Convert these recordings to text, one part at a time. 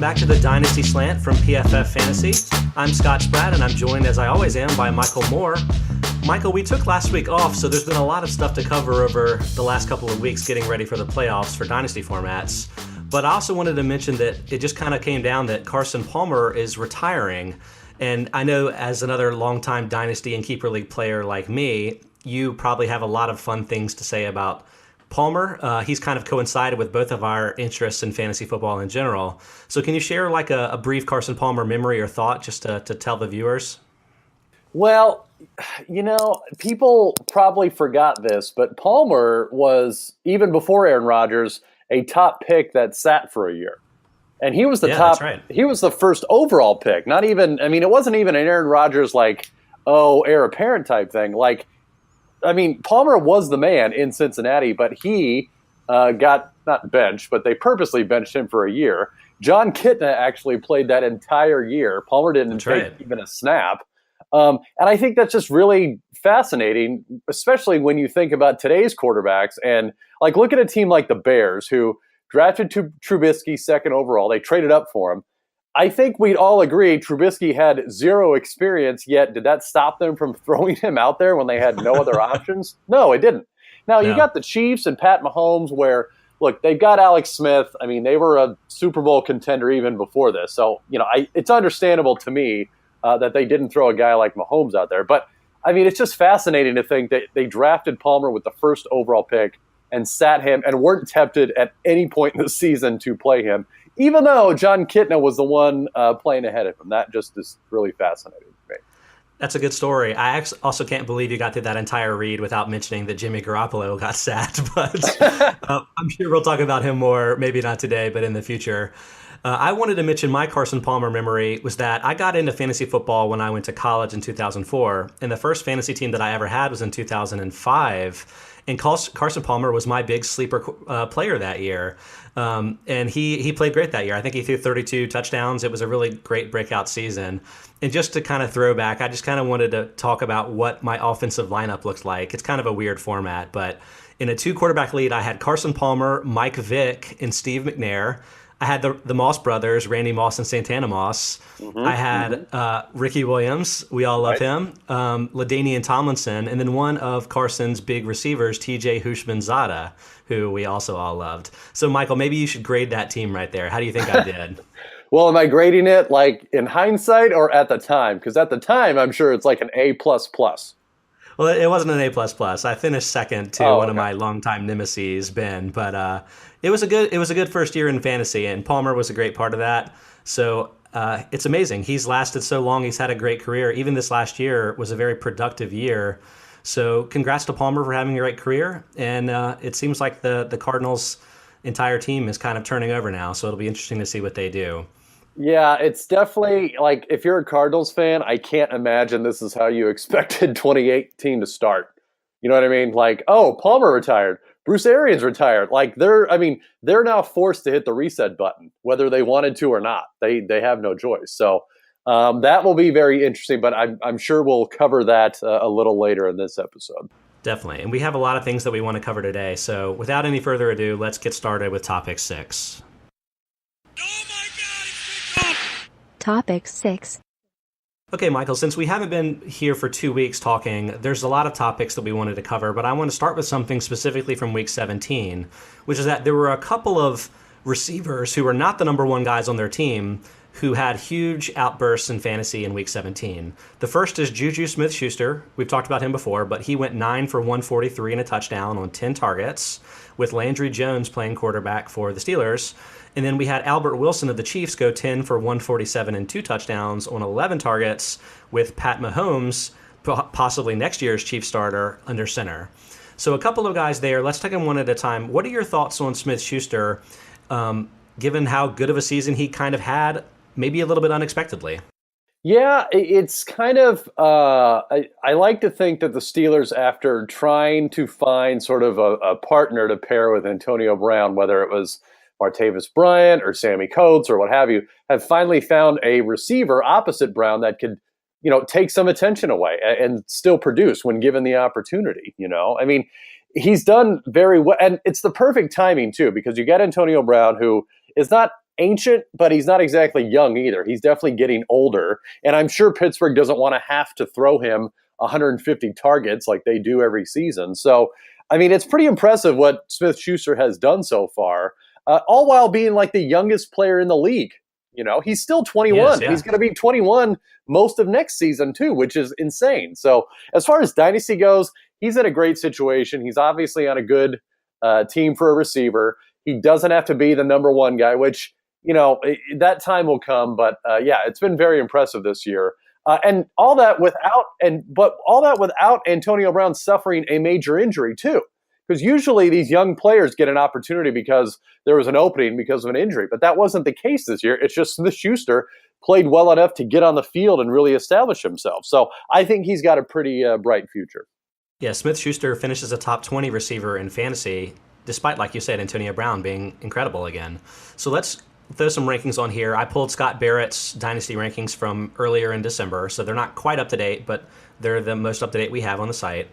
back to the Dynasty Slant from PFF Fantasy. I'm Scott Spratt, and I'm joined, as I always am, by Michael Moore. Michael, we took last week off, so there's been a lot of stuff to cover over the last couple of weeks getting ready for the playoffs for Dynasty formats. But I also wanted to mention that it just kind of came down that Carson Palmer is retiring. And I know as another longtime Dynasty and Keeper League player like me, you probably have a lot of fun things to say about Palmer. He's kind of coincided with both of our interests in fantasy football in general. So can you share like a brief Carson Palmer memory or thought just to tell the viewers? Well, you know, people probably forgot this, but Palmer was, even before Aaron Rodgers, a top pick that sat for a year. And he was the top, that's right. He was the first overall pick. Not even, I mean, it wasn't even an Aaron Rodgers like, oh, heir apparent type thing. Like, I mean, Palmer was the man in Cincinnati, but he got not benched, but they purposely benched him for a year. John Kitna actually played that entire year. Palmer didn't take even a snap. And I think that's just really fascinating, especially when you think about today's quarterbacks. And like, look at a team like the Bears, who drafted Trubisky second overall. They traded up for him. I think we'd all agree Trubisky had zero experience, yet did that stop them from throwing him out there when they had no other options? No, it didn't. Now, you got the Chiefs and Pat Mahomes where, look, they've got Alex Smith. I mean, they were a Super Bowl contender even before this. So, you know, it's understandable to me that they didn't throw a guy like Mahomes out there. But, I mean, it's just fascinating to think that they drafted Palmer with the first overall pick and sat him and weren't tempted at any point in the season to play him, even though John Kitna was the one playing ahead of him. That just is really fascinating to me. That's a good story. I also can't believe you got through that entire read without mentioning that Jimmy Garoppolo got sat, but I'm sure we'll talk about him more, maybe not today, but in the future. I wanted to mention my Carson Palmer memory was that I got into fantasy football when I went to college in 2004, and the first fantasy team that I ever had was in 2005. And Carson Palmer was my big sleeper player that year. And he played great that year. I think he threw 32 touchdowns. It was a really great breakout season. And just to kind of throw back, I just kind of wanted to talk about what my offensive lineup looks like. It's kind of a weird format, but in a 2-quarterback lead, I had Carson Palmer, Mike Vick, and Steve McNair. I had the Moss brothers, Randy Moss and Santana Moss. I had Ricky Williams. We all love him. LaDainian Tomlinson. And then one of Carson's big receivers, TJ Hushmanzada, who we also all loved. So, Michael, maybe you should grade that team right there. How do you think I did? Well, am I grading it like in hindsight or at the time? Because at the time, I'm sure it's like an A++. Well, it wasn't an A++. I finished second to one of my longtime nemesis, Ben. But it was a good first year in fantasy, and Palmer was a great part of that. So it's amazing. He's lasted so long. He's had a great career. Even this last year was a very productive year. So congrats to Palmer for having a great career. And it seems like the Cardinals' entire team is kind of turning over now. So it'll be interesting to see what they do. Yeah, it's definitely like if you're a Cardinals fan, I can't imagine this is how you expected 2018 to start. You know what I mean? Like, oh, Palmer retired. Bruce Arians retired. Like they're now forced to hit the reset button, whether they wanted to or not. They have no choice. So that will be very interesting, but I'm sure we'll cover that a little later in this episode. Definitely. And we have a lot of things that we want to cover today. So without any further ado, let's get started with topic 6. Topic 6. Okay, Michael, since we haven't been here for 2 weeks talking, there's a lot of topics that we wanted to cover, but I want to start with something specifically from week 17, which is that there were a couple of receivers who were not the number one guys on their team who had huge outbursts in fantasy in week 17. The first is JuJu Smith-Schuster. We've talked about him before, but he went 9 for 143 and a touchdown on 10 targets, with Landry Jones playing quarterback for the Steelers. And then we had Albert Wilson of the Chiefs go 10 for 147 and 2 touchdowns on 11 targets, with Pat Mahomes, possibly next year's Chiefs starter, under center. So a couple of guys there. Let's take them one at a time. What are your thoughts on Smith-Schuster, given how good of a season he kind of had, maybe a little bit unexpectedly? Yeah, it's kind of, I like to think that the Steelers, after trying to find sort of a partner to pair with Antonio Brown, whether it was Martavis Bryant or Sammy Coates or what have you, have finally found a receiver opposite Brown that could, you know, take some attention away and still produce when given the opportunity. You know, I mean, he's done very well, and it's the perfect timing too, because you get Antonio Brown, who is not ancient, but he's not exactly young either. He's definitely getting older. And I'm sure Pittsburgh doesn't want to have to throw him 150 targets like they do every season. So, I mean, it's pretty impressive what Smith-Schuster has done so far, all while being like the youngest player in the league. You know, he's still 21. Yes, yeah. He's going to be 21 most of next season too, which is insane. So as far as Dynasty goes, he's in a great situation. He's obviously on a good team for a receiver. He doesn't have to be the number one guy, which, you know, that time will come. But yeah, it's been very impressive this year. And all that without Antonio Brown suffering a major injury too. Because usually these young players get an opportunity because there was an opening because of an injury. But that wasn't the case this year. It's just Smith-Schuster played well enough to get on the field and really establish himself. So I think he's got a pretty bright future. Yeah, Smith-Schuster finishes a top 20 receiver in fantasy, despite, like you said, Antonio Brown being incredible again. So let's throw some rankings on here. I pulled Scott Barrett's Dynasty rankings from earlier in December, so they're not quite up to date, but they're the most up to date we have on the site.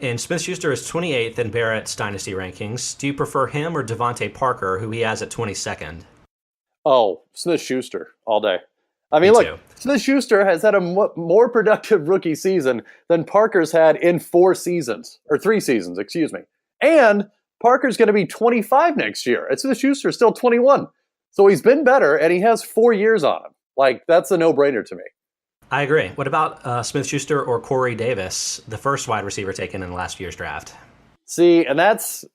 And Smith-Schuster is 28th in Barrett's Dynasty rankings. Do you prefer him or Devontae Parker, who he has at 22nd? Oh, Smith-Schuster all day. I mean, look, Smith-Schuster has had a more productive rookie season than Parker's had in 3 seasons, excuse me. And Parker's going to be 25 next year. And Smith-Schuster is still 21. So he's been better, and he has 4 years on him. Like, that's a no-brainer to me. I agree. What about Smith-Schuster or Corey Davis, the first wide receiver taken in last year's draft? See, and that's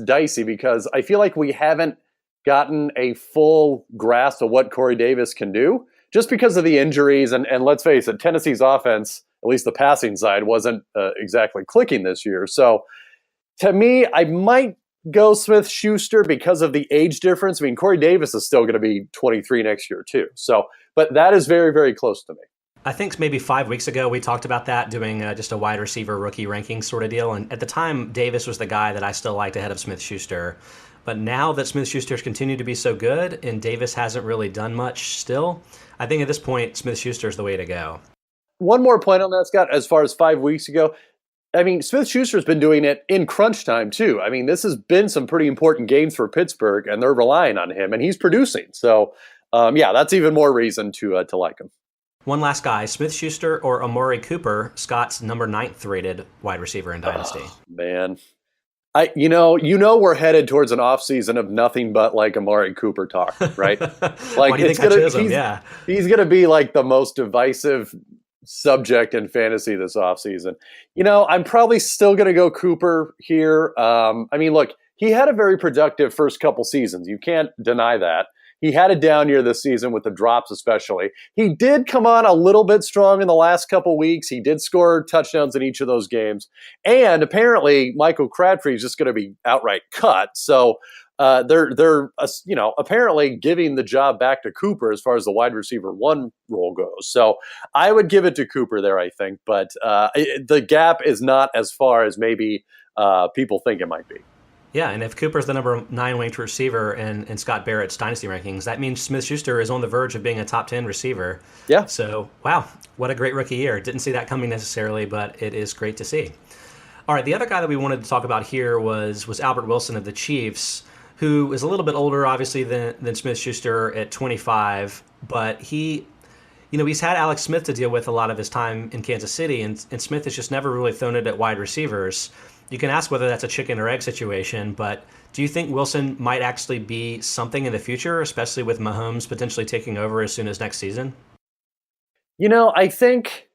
dicey because I feel like we haven't gotten a full grasp of what Corey Davis can do just because of the injuries. And let's face it, Tennessee's offense, at least the passing side, wasn't exactly clicking this year. So to me, I might go Smith-Schuster because of the age difference. I mean, Corey Davis is still going to be 23 next year too. So, but that is very, very close to me. I think maybe 5 weeks ago we talked about that, doing just a wide receiver rookie ranking sort of deal. And at the time, Davis was the guy that I still liked ahead of Smith-Schuster. But now that Smith-Schuster's continued to be so good and Davis hasn't really done much still, I think at this point, Smith-Schuster is the way to go. One more point on that, Scott, as far as 5 weeks ago. I mean, Smith-Schuster's been doing it in crunch time, too. I mean, this has been some pretty important games for Pittsburgh, and they're relying on him, and he's producing. So, yeah, that's even more reason to like him. One last guy, Smith-Schuster or Amari Cooper, Scott's number 9th rated wide receiver in Dynasty. Oh, man. You know, we're headed towards an offseason of nothing but like Amari Cooper talk, right? Like, why do you think I chose him? Yeah. He's going to be like the most divisive subject in fantasy this offseason. You know, I'm probably still going to go Cooper here. I mean, look, he had a very productive first couple seasons. You can't deny that. He had a down year this season with the drops especially. He did come on a little bit strong in the last couple weeks. He did score touchdowns in each of those games. And apparently Michael Crabtree is just going to be outright cut. So they're apparently giving the job back to Cooper as far as the wide receiver 1 role goes. So I would give it to Cooper there, I think. But the gap is not as far as maybe people think it might be. Yeah, and if Cooper's the number 9 ranked receiver in Scott Barrett's Dynasty rankings, that means Smith-Schuster is on the verge of being a top 10 receiver. Yeah. So, wow, what a great rookie year. Didn't see that coming necessarily, but it is great to see. All right, the other guy that we wanted to talk about here was Albert Wilson of the Chiefs, who is a little bit older, obviously, than Smith-Schuster at 25, but he's had Alex Smith to deal with a lot of his time in Kansas City, and Smith has just never really thrown it at wide receivers. You can ask whether that's a chicken or egg situation, but do you think Wilson might actually be something in the future, especially with Mahomes potentially taking over as soon as next season? You know, I think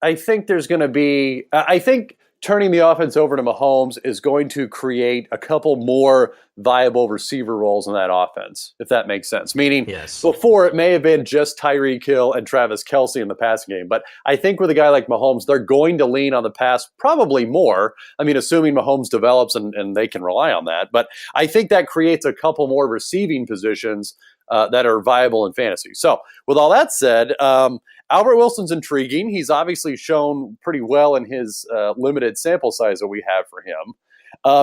there's going to be – I think turning the offense over to Mahomes is going to create a couple more viable receiver roles in that offense, if that makes sense. Meaning, yes. Before it may have been just Tyreek Hill and Travis Kelce in the passing game. But I think with a guy like Mahomes, they're going to lean on the pass probably more. I mean, assuming Mahomes develops and they can rely on that. But I think that creates a couple more receiving positions that are viable in fantasy. So with all that said, Albert Wilson's intriguing. He's obviously shown pretty well in his limited sample size that we have for him.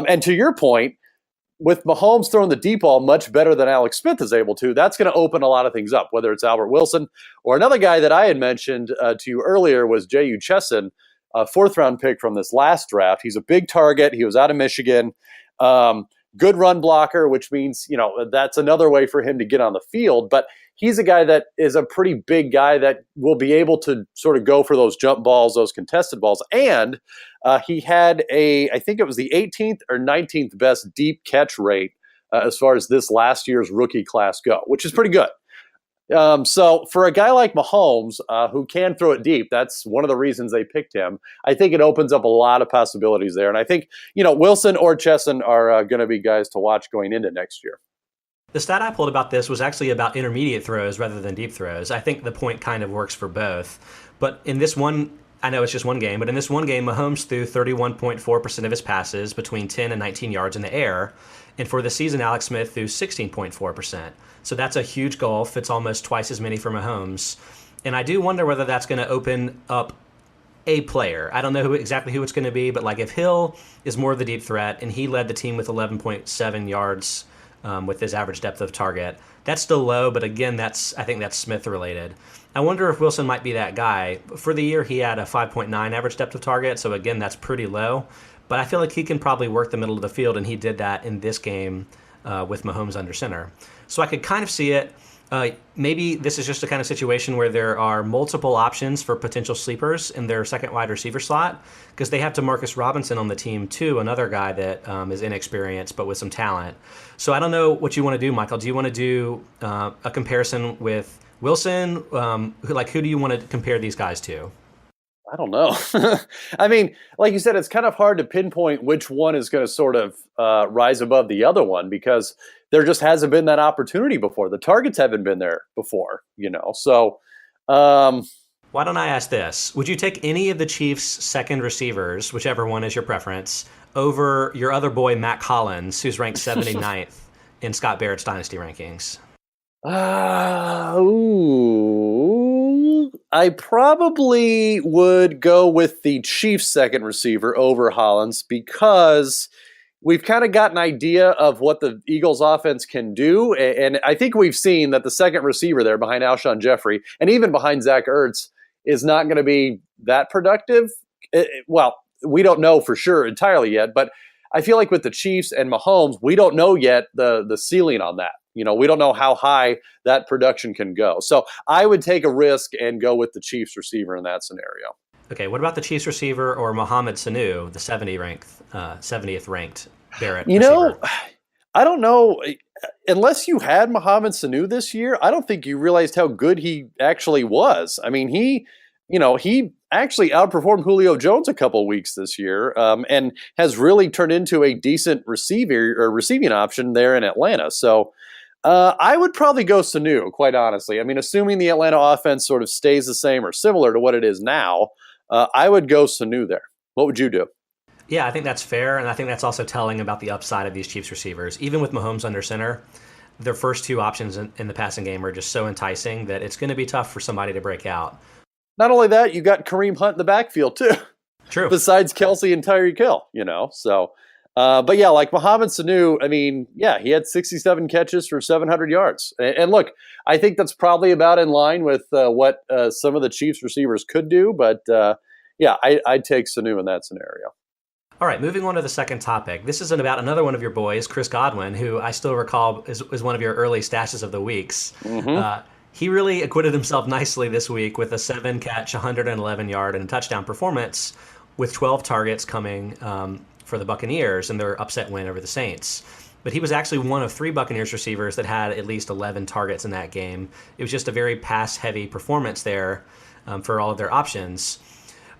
And to your point, with Mahomes throwing the deep ball much better than Alex Smith is able to, that's going to open a lot of things up, whether it's Albert Wilson or another guy that I had mentioned to you earlier was JuJu Smith-Schuster, a 4th-round pick from this last draft. He's a big target. He was out of Michigan. good run blocker, which means, that's another way for him to get on the field. But he's a guy that is a pretty big guy that will be able to sort of go for those jump balls, those contested balls. And he had I think it was the 18th or 19th best deep catch rate as far as this last year's rookie class go, which is pretty good. So for a guy like Mahomes, who can throw it deep, that's one of the reasons they picked him. I think it opens up a lot of possibilities there. And I think, Wilson or Chesson are going to be guys to watch going into next year. The stat I pulled about this was actually about intermediate throws rather than deep throws. I think the point kind of works for both. But in this one, I know it's just one game, but in this one game, Mahomes threw 31.4% of his passes between 10 and 19 yards in the air. And for the season, Alex Smith threw 16.4%. So that's a huge gulf. It's almost twice as many for Mahomes. And I do wonder whether that's going to open up a player. I don't know exactly who it's going to be, but like if Hill is more of the deep threat and he led the team with 11.7 yards with his average depth of target, that's still low, but again, I think that's Smith related. I wonder if Wilson might be that guy. For the year, he had a 5.9 average depth of target, so again, that's pretty low. But I feel like he can probably work the middle of the field, and he did that in this game with Mahomes under center. So I could kind of see it. Maybe this is just a kind of situation where there are multiple options for potential sleepers in their second wide receiver slot, because they have DeMarcus Robinson on the team too, another guy that is inexperienced but with some talent. So I don't know what you want to do, Michael. Do you want to do a comparison with Wilson? Who do you want to compare these guys to? I don't know. I mean, like you said, it's kind of hard to pinpoint which one is going to sort of rise above the other one, because there just hasn't been that opportunity before. The targets haven't been there before, So why don't I ask this? Would you take any of the Chiefs' second receivers, whichever one is your preference, over your other boy, Matt Collins, who's ranked 79th in Scott Barrett's Dynasty rankings? I probably would go with the Chiefs' second receiver over Hollins, because we've kind of got an idea of what the Eagles' offense can do. And I think we've seen that the second receiver there behind Alshon Jeffrey and even behind Zach Ertz is not going to be that productive. Well, we don't know for sure entirely yet, but I feel like with the Chiefs and Mahomes, we don't know yet the ceiling on that. We don't know how high that production can go. So I would take a risk and go with the Chiefs receiver in that scenario. Okay, what about the Chiefs receiver or Mohamed Sanu, the 70th ranked Barrett receiver? I don't know. Unless you had Mohamed Sanu this year, I don't think you realized how good he actually was. I mean, he actually outperformed Julio Jones a couple of weeks this year, and has really turned into a decent receiving option there in Atlanta. So I would probably go Sanu, quite honestly. I mean, assuming the Atlanta offense sort of stays the same or similar to what it is now, I would go Sanu there. What would you do? Yeah, I think that's fair, and I think that's also telling about the upside of these Chiefs receivers. Even with Mahomes under center, their first two options in the passing game are just so enticing that it's going to be tough for somebody to break out. Not only that, you got Kareem Hunt in the backfield too. True. Besides Kelsey and Tyreek Hill, So, but yeah, like Mohamed Sanu, I mean, yeah, he had 67 catches for 700 yards. And look, I think that's probably about in line with what some of the Chiefs receivers could do. But yeah, I'd take Sanu in that scenario. All right, moving on to the second topic. This is about another one of your boys, Chris Godwin, who I still recall is one of your early stashes of the weeks. Mm-hmm. He really acquitted himself nicely this week with a 7-catch, 111-yard, and a touchdown performance, with 12 targets coming for the Buccaneers in their upset win over the Saints. But he was actually one of 3 Buccaneers receivers that had at least 11 targets in that game. It was just a very pass-heavy performance there for all of their options.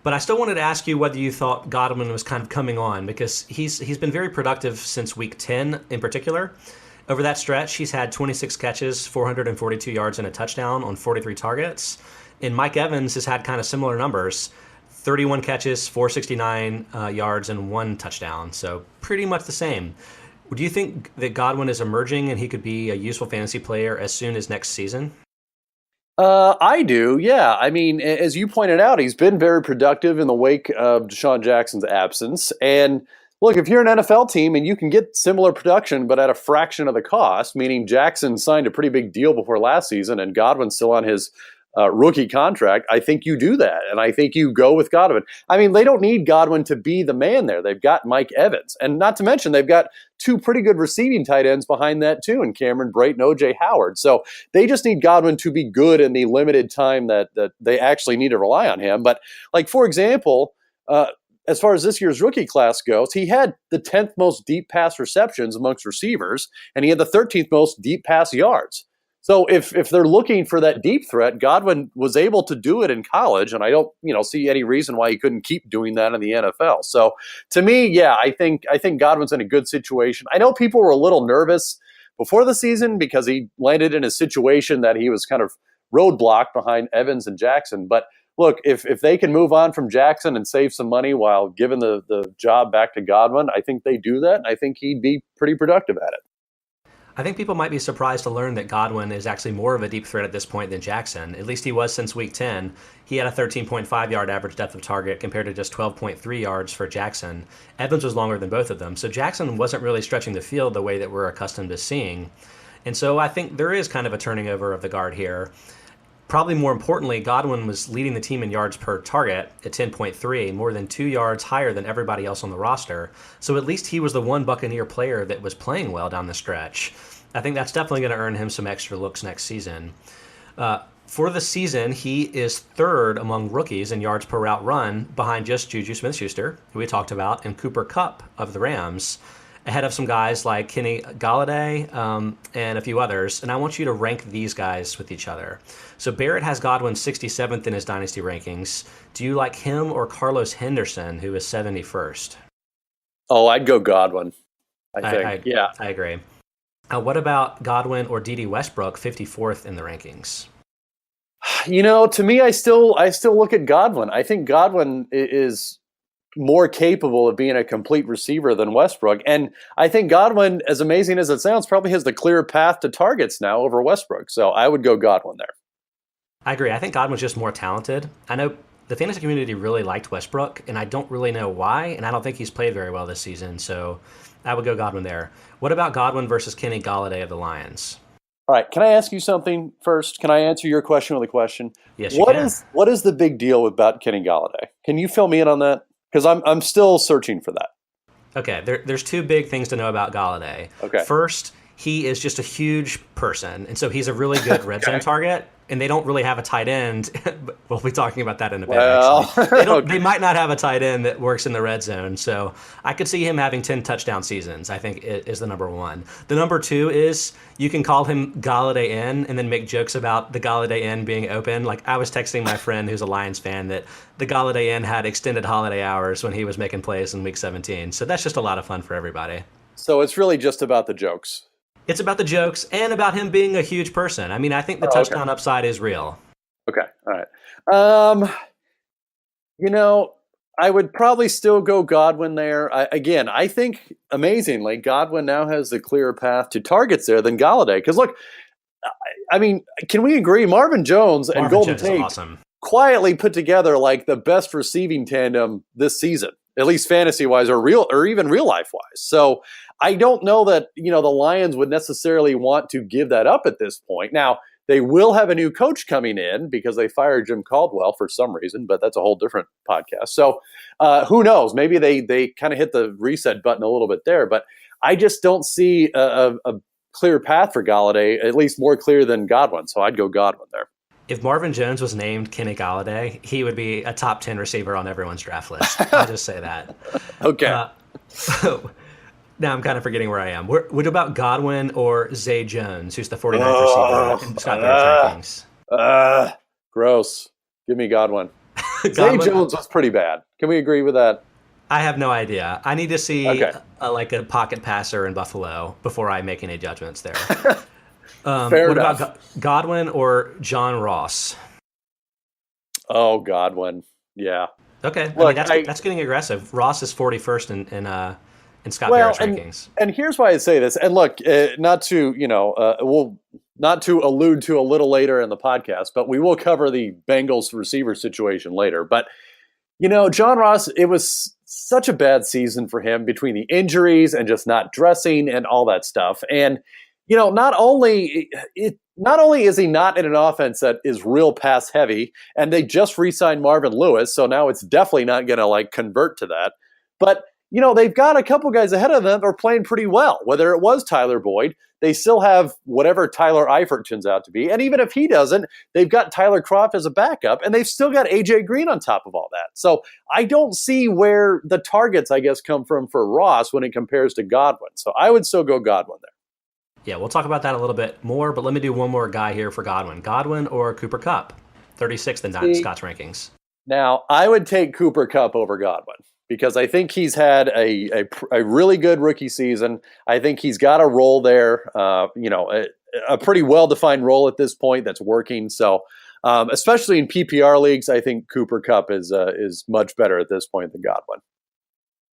But I still wanted to ask you whether you thought Godwin was kind of coming on, because he's been very productive since week 10 in particular. Over that stretch, he's had 26 catches, 442 yards, and a touchdown on 43 targets. And Mike Evans has had kind of similar numbers, 31 catches, 469 yards, and 1 touchdown. So pretty much the same. Do you think that Godwin is emerging and he could be a useful fantasy player as soon as next season? I do, yeah. I mean, as you pointed out, he's been very productive in the wake of Deshaun Jackson's absence. And look, if you're an NFL team and you can get similar production but at a fraction of the cost, meaning Jackson signed a pretty big deal before last season and Godwin's still on his rookie contract, I think you do that. And I think you go with Godwin. I mean, they don't need Godwin to be the man there. They've got Mike Evans. And not to mention, they've got two pretty good receiving tight ends behind that too, and Cameron Brate and O.J. Howard. So they just need Godwin to be good in the limited time that they actually need to rely on him. But like, for example, as far as this year's rookie class goes, he had the 10th most deep pass receptions amongst receivers, and he had the 13th most deep pass yards. So if they're looking for that deep threat, Godwin was able to do it in college, and I don't see any reason why he couldn't keep doing that in the NFL. So to me, yeah, I think Godwin's in a good situation. I know people were a little nervous before the season because he landed in a situation that he was kind of roadblocked behind Evans and Jackson. But look, if they can move on from Jackson and save some money while giving the job back to Godwin, I think they do that, and I think he'd be pretty productive at it. I think people might be surprised to learn that Godwin is actually more of a deep threat at this point than Jackson. At least he was since week 10. He had a 13.5 yard average depth of target compared to just 12.3 yards for Jackson. Evans was longer than both of them. So Jackson wasn't really stretching the field the way that we're accustomed to seeing. And so I think there is kind of a turning over of the guard here. Probably more importantly, Godwin was leading the team in yards per target at 10.3, more than 2 yards higher than everybody else on the roster. So at least he was the one Buccaneer player that was playing well down the stretch. I think that's definitely going to earn him some extra looks next season. For the season, he is third among rookies in yards per route run, behind just JuJu Smith-Schuster, who we talked about, and Cooper Kupp of the Rams, ahead of some guys like Kenny Golladay and a few others. And I want you to rank these guys with each other. So Barrett has Godwin 67th in his Dynasty rankings. Do you like him or Carlos Henderson, who is 71st? Oh, I'd go Godwin, I think. Yeah. I agree. What about Godwin or D.D. Westbrook, 54th in the rankings? To me, I still look at Godwin. I think Godwin is more capable of being a complete receiver than Westbrook. And I think Godwin, as amazing as it sounds, probably has the clear path to targets now over Westbrook. So I would go Godwin there. I agree. I think Godwin's just more talented. I know the fantasy community really liked Westbrook, and I don't really know why, and I don't think he's played very well this season. So I would go Godwin there. What about Godwin versus Kenny Golladay of the Lions? All right. Can I ask you something first? Can I answer your question with a question? Yes, you can. What is the big deal about Kenny Golladay? Can you fill me in on that? Because I'm still searching for that. Okay, there's two big things to know about Golladay. Okay. First, he is just a huge person, and so he's a really good red zone target, and they don't really have a tight end. We'll be talking about that in a bit, actually. They might not have a tight end that works in the red zone, so I could see him having 10 touchdown seasons, I think, is the number one. The number two is you can call him Golladay N and then make jokes about the Golladay N being open. Like, I was texting my friend who's a Lions fan that the Golladay N had extended holiday hours when he was making plays in Week 17, so that's just a lot of fun for everybody. So it's really just about the jokes. It's about the jokes and about him being a huge person. I mean, I think the touchdown upside is real. Okay. All right. I would probably still go Godwin there. I think, amazingly, Godwin now has the clearer path to targets there than Golladay. Because, look, I mean, can we agree? Marvin Jones and Golden Tate quietly put together like the best receiving tandem this season, at least fantasy-wise or even real-life-wise. So I don't know that, the Lions would necessarily want to give that up at this point. Now, they will have a new coach coming in because they fired Jim Caldwell for some reason, but that's a whole different podcast. So who knows? Maybe they kind of hit the reset button a little bit there, but I just don't see a clear path for Golladay, at least more clear than Godwin. So I'd go Godwin there. If Marvin Jones was named Kenny Golladay, he would be a top 10 receiver on everyone's draft list. I'll just say that. Okay. Now I'm kind of forgetting where I am. What about Godwin or Zay Jones, who's the 49th receiver in Scott Barrett's rankings? Gross. Give me Godwin. Zay Jones was pretty bad. Can we agree with that? I have no idea. I need to see a pocket passer in Buffalo before I make any judgments there. Fair enough. About Godwin or John Ross? Oh, Godwin. Yeah. Okay. Look, that's getting aggressive. Ross is 41st in Scott Barrett's rankings. And here's why I say this. And look, not to allude to a little later in the podcast, but we will cover the Bengals receiver situation later. But, John Ross, it was such a bad season for him between the injuries and just not dressing and all that stuff. And, not only not only is he not in an offense that is real pass heavy, and they just re-signed Marvin Lewis, so now it's definitely not going to like convert to that. But they've got a couple guys ahead of them that are playing pretty well. Whether it was Tyler Boyd, they still have whatever Tyler Eifert turns out to be, and even if he doesn't, they've got Tyler Kroft as a backup, and they've still got AJ Green on top of all that. So I don't see where the targets, I guess, come from for Ross when it compares to Godwin. So I would still go Godwin there. Yeah, we'll talk about that a little bit more, but let me do one more guy here for Godwin. Godwin or Cooper Kupp, 36th in Scott's rankings. Now, I would take Cooper Kupp over Godwin because I think he's had a really good rookie season. I think he's got a role there, a pretty well-defined role at this point that's working. So, especially in PPR leagues, I think Cooper Kupp is much better at this point than Godwin.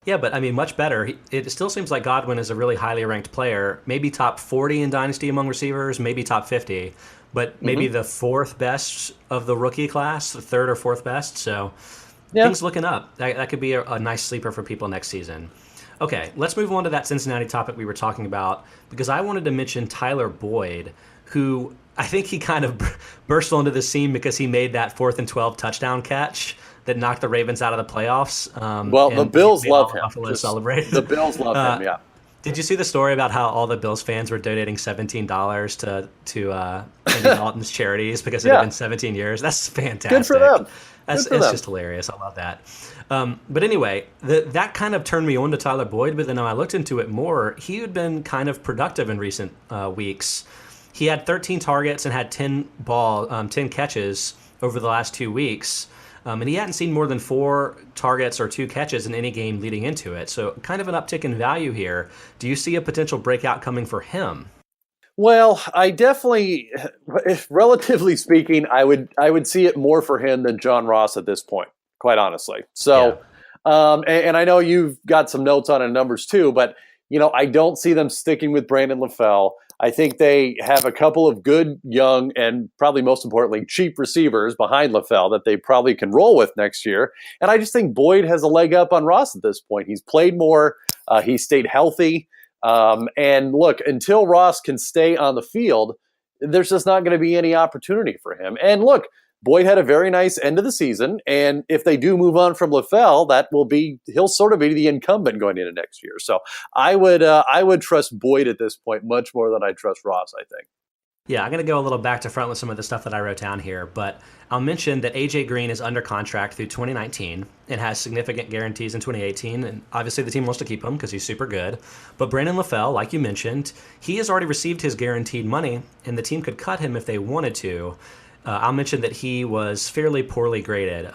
Yeah, but I mean, much better. It still seems like Godwin is a really highly ranked player, maybe top 40 in Dynasty among receivers, maybe top 50, but maybe the fourth best of the rookie class, the third or fourth best. So things looking up. That could be a nice sleeper for people next season. Okay, let's move on to that Cincinnati topic we were talking about, because I wanted to mention Tyler Boyd, who I think he kind of burst onto the scene because he made that 4th and 12 touchdown catch that knocked the Ravens out of the playoffs. The Bills love him. Celebrated. The Bills love him, yeah. Did you see the story about how all the Bills fans were donating $17 to Andy Dalton's charities because it had been 17 years? That's fantastic. Good for them. It's just hilarious. I love that. But anyway, that kind of turned me on to Tyler Boyd, but then when I looked into it more, he had been kind of productive in recent weeks. He had 13 targets and had 10 catches over the last 2 weeks. And he hadn't seen more than 4 targets or 2 catches in any game leading into it. So kind of an uptick in value here. Do you see a potential breakout coming for him? Well, I definitely, relatively speaking, I would see it more for him than John Ross at this point, quite honestly. So, and I know you've got some notes on it, numbers too, but I don't see them sticking with Brandon LaFell. I think they have a couple of good, young, and probably most importantly, cheap receivers behind LaFell that they probably can roll with next year. And I just think Boyd has a leg up on Ross at this point. He's played more. He stayed healthy. And look, until Ross can stay on the field, there's just not going to be any opportunity for him. And look, Boyd had a very nice end of the season, and if they do move on from LaFell, he'll sort of be the incumbent going into next year. So I would trust Boyd at this point much more than I trust Ross, I think. Yeah, I'm going to go a little back to front with some of the stuff that I wrote down here, but I'll mention that AJ Green is under contract through 2019 and has significant guarantees in 2018, and obviously the team wants to keep him because he's super good. But Brandon LaFell, like you mentioned, he has already received his guaranteed money, and the team could cut him if they wanted to. I'll mention that he was fairly poorly graded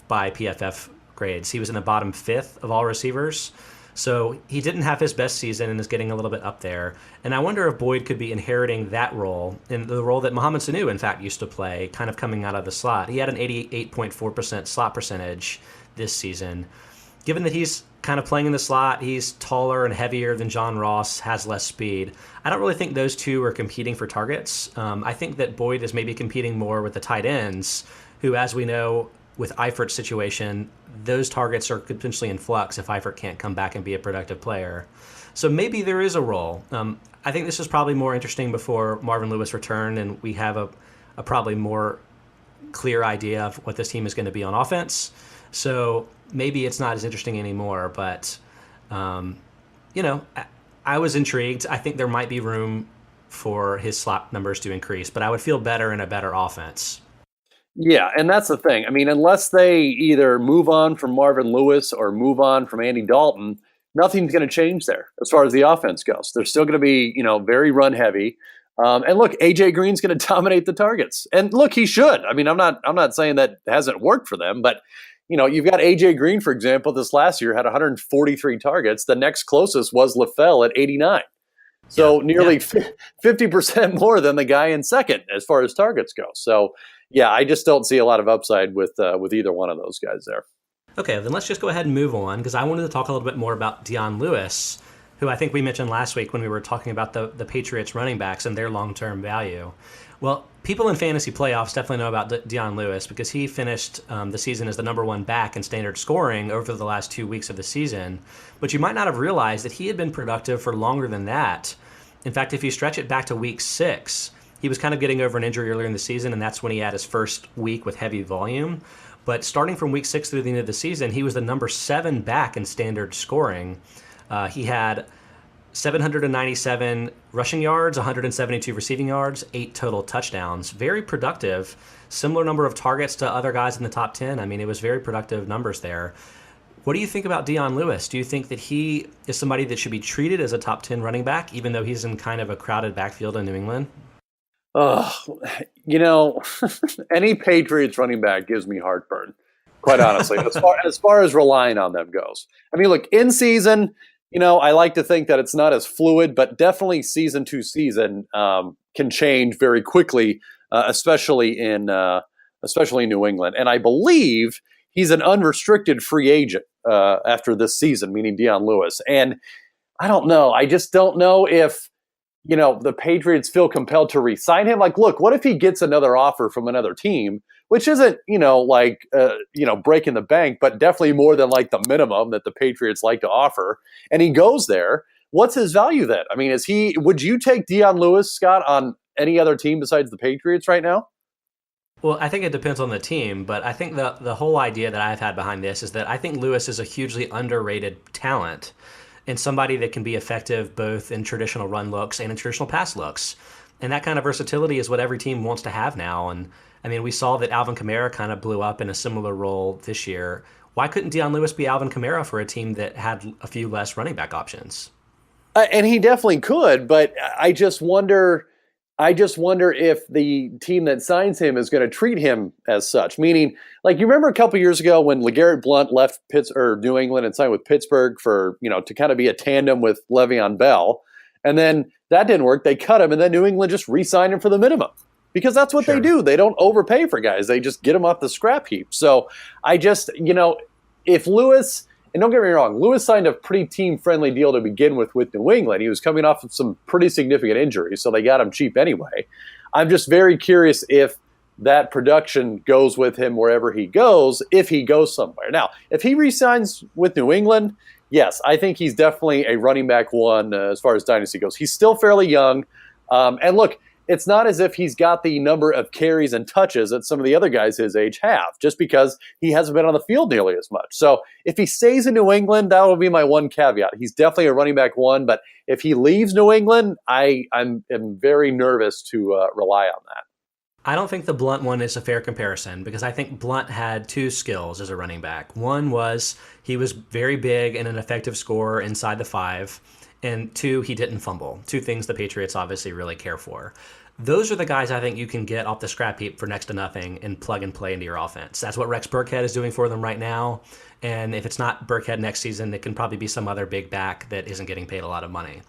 by PFF grades. He was in the bottom 5th of all receivers. So he didn't have his best season and is getting a little bit up there. And I wonder if Boyd could be inheriting that role, and the role that Mohamed Sanu, in fact, used to play, kind of coming out of the slot. He had an 88.4% slot percentage this season. Given that he's kind of playing in the slot, he's taller and heavier than John Ross, has less speed. I don't really think those two are competing for targets. I think that Boyd is maybe competing more with the tight ends, who, as we know, with Eifert's situation, those targets are potentially in flux if Eifert can't come back and be a productive player. So maybe there is a role. I think this is probably more interesting before Marvin Lewis returned, and we have a probably more clear idea of what this team is going to be on offense. So maybe it's not as interesting anymore, but, I was intrigued. I think there might be room for his slot numbers to increase, but I would feel better in a better offense. Yeah, and that's the thing. I mean, unless they either move on from Marvin Lewis or move on from Andy Dalton, nothing's going to change there as far as the offense goes. They're still going to be, very run heavy. And look, AJ Green's going to dominate the targets. And look, he should. I mean, I'm not saying that hasn't worked for them, but you've got AJ Green, for example, this last year had 143 targets. The next closest was LaFell at 89. So nearly 50% more than the guy in second as far as targets go. So, yeah, I just don't see a lot of upside with either one of those guys there. Okay, then let's just go ahead and move on, because I wanted to talk a little bit more about Dion Lewis, who I think we mentioned last week when we were talking about the Patriots running backs and their long-term value. Well, people in fantasy playoffs definitely know about Dion Lewis because he finished the season as the number 1 back in standard scoring over the last 2 weeks of the season. But you might not have realized that he had been productive for longer than that. In fact, if you stretch it back to week 6, He was kind of getting over an injury earlier in the season, and that's when he had his first week with heavy volume. But starting from week 6 through the end of the season, he was the number 7 back in standard scoring. He had 797 rushing yards, 172 receiving yards, 8 total touchdowns. Very productive. Similar number of targets to other guys in the top 10. I mean, it was very productive numbers there. What do you think about Dion Lewis? Do you think that he is somebody that should be treated as a top 10 running back, even though he's in kind of a crowded backfield in New England? Any Patriots running back gives me heartburn, quite honestly, as far as relying on them goes. I mean, look, in season, I like to think that it's not as fluid, but definitely season to season can change very quickly, especially in New England. And I believe he's an unrestricted free agent after this season, meaning Dion Lewis. And I don't know. I just don't know if, the Patriots feel compelled to re-sign him. Like, look, what if he gets another offer from another team, which isn't, breaking the bank, but definitely more than like the minimum that the Patriots like to offer. And he goes there. What's his value then? I mean, would you take Dion Lewis, Scott, on any other team besides the Patriots right now? Well, I think it depends on the team, but I think the whole idea that I've had behind this is that I think Lewis is a hugely underrated talent and somebody that can be effective both in traditional run looks and in traditional pass looks. And that kind of versatility is what every team wants to have now. And I mean, we saw that Alvin Kamara kind of blew up in a similar role this year. Why couldn't Dion Lewis be Alvin Kamara for a team that had a few less running back options? And he definitely could, but I just wonder if the team that signs him is going to treat him as such. Meaning, like, you remember a couple years ago when LeGarrette Blount left New England and signed with Pittsburgh for, to kind of be a tandem with Le'Veon Bell. And then that didn't work. They cut him, and then New England just re-signed him for the minimum. Because that's what they do. They don't overpay for guys. They just get them off the scrap heap. So I just, if Lewis, and don't get me wrong, Lewis signed a pretty team-friendly deal to begin with New England. He was coming off of some pretty significant injuries, so they got him cheap anyway. I'm just very curious if that production goes with him wherever he goes, if he goes somewhere. Now, if he re-signs with New England, yes, I think he's definitely a running back one as far as Dynasty goes. He's still fairly young. And look, it's not as if he's got the number of carries and touches that some of the other guys his age have, just because he hasn't been on the field nearly as much. So if he stays in New England, that will be my one caveat. He's definitely a running back one, but if he leaves New England, I'm very nervous to rely on that. I don't think the Blount one is a fair comparison because I think Blount had two skills as a running back. One was he was very big and an effective scorer inside the 5. And 2, he didn't fumble. 2 things the Patriots obviously really care for. Those are the guys I think you can get off the scrap heap for next to nothing and plug and play into your offense. That's what Rex Burkhead is doing for them right now. And if it's not Burkhead next season, it can probably be some other big back that isn't getting paid a lot of money.